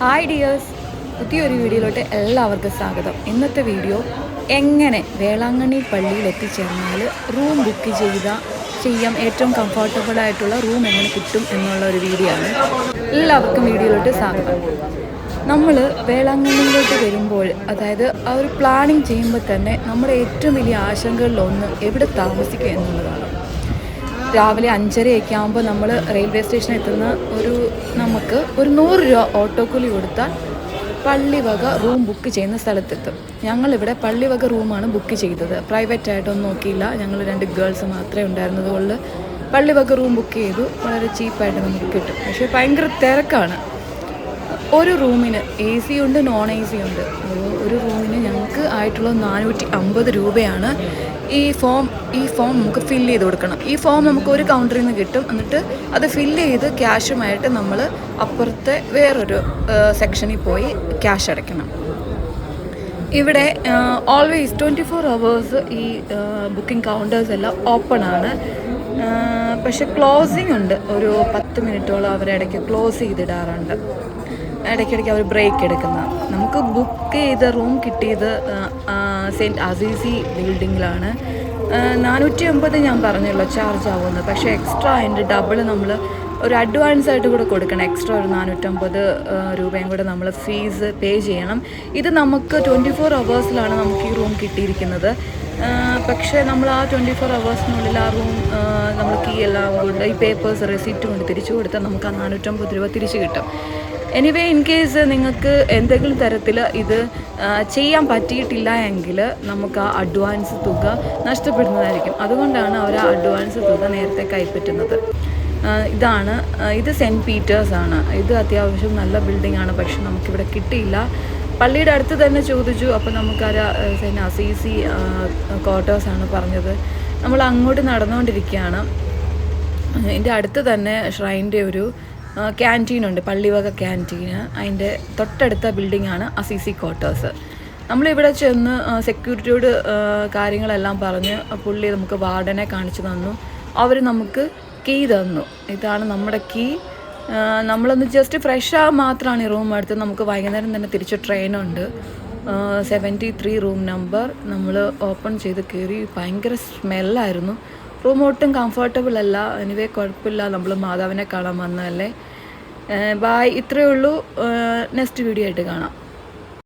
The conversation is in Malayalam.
ഹായ് ഡിയേഴ്സ്, പുതിയൊരു വീഡിയോയിലോട്ട് എല്ലാവർക്കും സ്വാഗതം. ഇന്നത്തെ വീഡിയോ എങ്ങനെ വേളാങ്കണ്ണി പള്ളിയിൽ എത്തിച്ചേർന്നാൽ റൂം ബുക്ക് ചെയ്യാം ഏറ്റവും കംഫർട്ടബിൾ ആയിട്ടുള്ള റൂം എങ്ങനെ കിട്ടും എന്നുള്ള ഒരു വീഡിയോ ആണ്. എല്ലാവർക്കും വീഡിയോയിലോട്ട് സ്വാഗതം. നമ്മൾ വേളാങ്കണ്ണിയിലോട്ട് വരുമ്പോൾ, അതായത് ആ ഒരു പ്ലാനിങ് ചെയ്യുമ്പോൾ തന്നെ നമ്മുടെ ഏറ്റവും വലിയ ആശങ്കകളിലൊന്ന് എവിടെ താമസിക്കുക എന്നുള്ളതാണ്. രാവിലെ 5:30 ആകുമ്പോൾ നമ്മൾ റെയിൽവേ സ്റ്റേഷനിൽ എത്തുന്ന നമുക്ക് ഒരു 100 രൂപ ഓട്ടോക്കൂലി കൊടുത്താൽ പള്ളിവക റൂം ബുക്ക് ചെയ്യുന്ന സ്ഥലത്തെത്തും. ഞങ്ങളിവിടെ പള്ളിവക റൂമാണ് ബുക്ക് ചെയ്തത്. പ്രൈവറ്റായിട്ടൊന്നും നോക്കിയില്ല. ഞങ്ങൾ 2 ഗേൾസ് മാത്രമേ ഉണ്ടായിരുന്നതുകൊണ്ട് പള്ളിവക റൂം ബുക്ക് ചെയ്തു. വളരെ ചീപ്പായിട്ട് നമുക്ക് കിട്ടും. പക്ഷേ ഭയങ്കര തിരക്കാണ്. ഒരു റൂമിന് AC ഉണ്ട്, നോൺ AC ഉണ്ട്. ഒരു റൂമിന് ഞങ്ങൾക്ക് ആയിട്ടുള്ള 450 രൂപയാണ്. ഈ ഫോം നമുക്ക് ഫില്ല് ചെയ്ത് കൊടുക്കണം. ഈ ഫോം നമുക്ക് ഒരു കൗണ്ടറിൽ നിന്ന് കിട്ടും. എന്നിട്ട് അത് ഫില്ല് ചെയ്ത് ക്യാഷുമായിട്ട് നമ്മൾ അപ്പുറത്തെ വേറൊരു സെക്ഷനിൽ പോയി ക്യാഷ് അടയ്ക്കണം. ഇവിടെ ഓൾവേസ് 24 hours ഈ ബുക്കിംഗ് കൗണ്ടേഴ്സ് എല്ലാം ഓപ്പൺ ആണ്. പക്ഷെ ക്ലോസിംഗ് ഉണ്ട്. ഒരു 10 മിനിറ്റോളം അവരിടയ്ക്ക് ക്ലോസ് ചെയ്തിടാറുണ്ട്. ഇടയ്ക്കിടയ്ക്ക് അവർ ബ്രേക്ക് എടുക്കുന്ന. നമുക്ക് ബുക്ക് ചെയ്ത റൂം കിട്ടിയത് സെൻറ്റ് അസീസി ബിൽഡിങ്ങിലാണ്. 450 ഞാൻ പറഞ്ഞല്ലോ ചാർജ് ആവുന്നത്. പക്ഷേ എക്സ്ട്രാ അതിൻ്റെ ഡബിൾ നമ്മൾ ഒരു അഡ്വാൻസ് ആയിട്ട് കൂടെ കൊടുക്കണം. എക്സ്ട്രാ ഒരു 450 രൂപയും കൂടെ നമ്മൾ ഫീസ് പേ ചെയ്യണം. ഇത് നമുക്ക് 24 hours നമുക്ക് ഈ റൂം കിട്ടിയിരിക്കുന്നത്. പക്ഷേ നമ്മൾ ആ 24 hours ആ റൂം നമ്മൾ കീ എല്ലാം കൊണ്ട് ഈ പേപ്പേഴ്സ് റെസിപ്റ്റ് കൊണ്ട് തിരിച്ചു കൊടുത്താൽ നമുക്ക് ആ 450 രൂപ തിരിച്ച് കിട്ടും. എനിവേ, ഇൻ കേസ് നിങ്ങൾക്ക് എന്തെങ്കിലും തരത്തിൽ ഇത് ചെയ്യാൻ പറ്റിയിട്ടില്ല എങ്കിൽ നമുക്ക് ആ അഡ്വാൻസ് തുക നഷ്ടപ്പെടുന്നതായിരിക്കും. അതുകൊണ്ടാണ് അവർ ആ അഡ്വാൻസ് തുക നേരത്തെ കൈപ്പറ്റുന്നത്. ഇത് സെൻറ്റ് പീറ്റേഴ്സ് ആണ്. ഇത് അത്യാവശ്യം നല്ല ബിൽഡിംഗ് ആണ്. പക്ഷെ നമുക്കിവിടെ കിട്ടിയില്ല. പള്ളിയുടെ അടുത്ത് തന്നെ ചോദിച്ചു. അപ്പോൾ നമുക്കൊരു സെൻറ്റ് അസീസി ക്വാർട്ടേഴ്സാണ് പറഞ്ഞത്. നമ്മൾ അങ്ങോട്ട് നടന്നുകൊണ്ടിരിക്കുകയാണ്. ഇതിൻ്റെ അടുത്ത് തന്നെ ഷ്രൈൻ്റെ ഒരു ക്യാൻറ്റീനുണ്ട്, പള്ളിവക ക്യാൻറ്റീന്. അതിൻ്റെ തൊട്ടടുത്ത ബിൽഡിങ്ങാണ് അസീസി ക്വാർട്ടേഴ്സ്. നമ്മളിവിടെ ചെന്ന് സെക്യൂരിറ്റിയോട് കാര്യങ്ങളെല്ലാം പറഞ്ഞ് പുള്ളി നമുക്ക് വാർഡനെ കാണിച്ചു തന്നു. അവർ നമുക്ക് കീ തന്നു. ഇതാണ് നമ്മുടെ കീ. നമ്മളൊന്ന് ജസ്റ്റ് ഫ്രഷ് ആകാൻ മാത്രമാണ് ഈ റൂം എടുത്തത്. നമുക്ക് വൈകുന്നേരം തന്നെ തിരിച്ച് ട്രെയിനുണ്ട്. 73 റൂം നമ്പർ. നമ്മൾ ഓപ്പൺ ചെയ്ത് കയറി. ഭയങ്കര സ്മെല്ലായിരുന്നു. റൂം ഒട്ടും കംഫർട്ടബിൾ അല്ല. എനിവേ, കുഴപ്പമില്ല. നമ്മൾ മാതാവിനെ കാണാൻ വന്നതല്ലേ. ബായ്. ഇത്രയേ ഉള്ളൂ. നെക്സ്റ്റ് വീഡിയോ ആയിട്ട് കാണാം.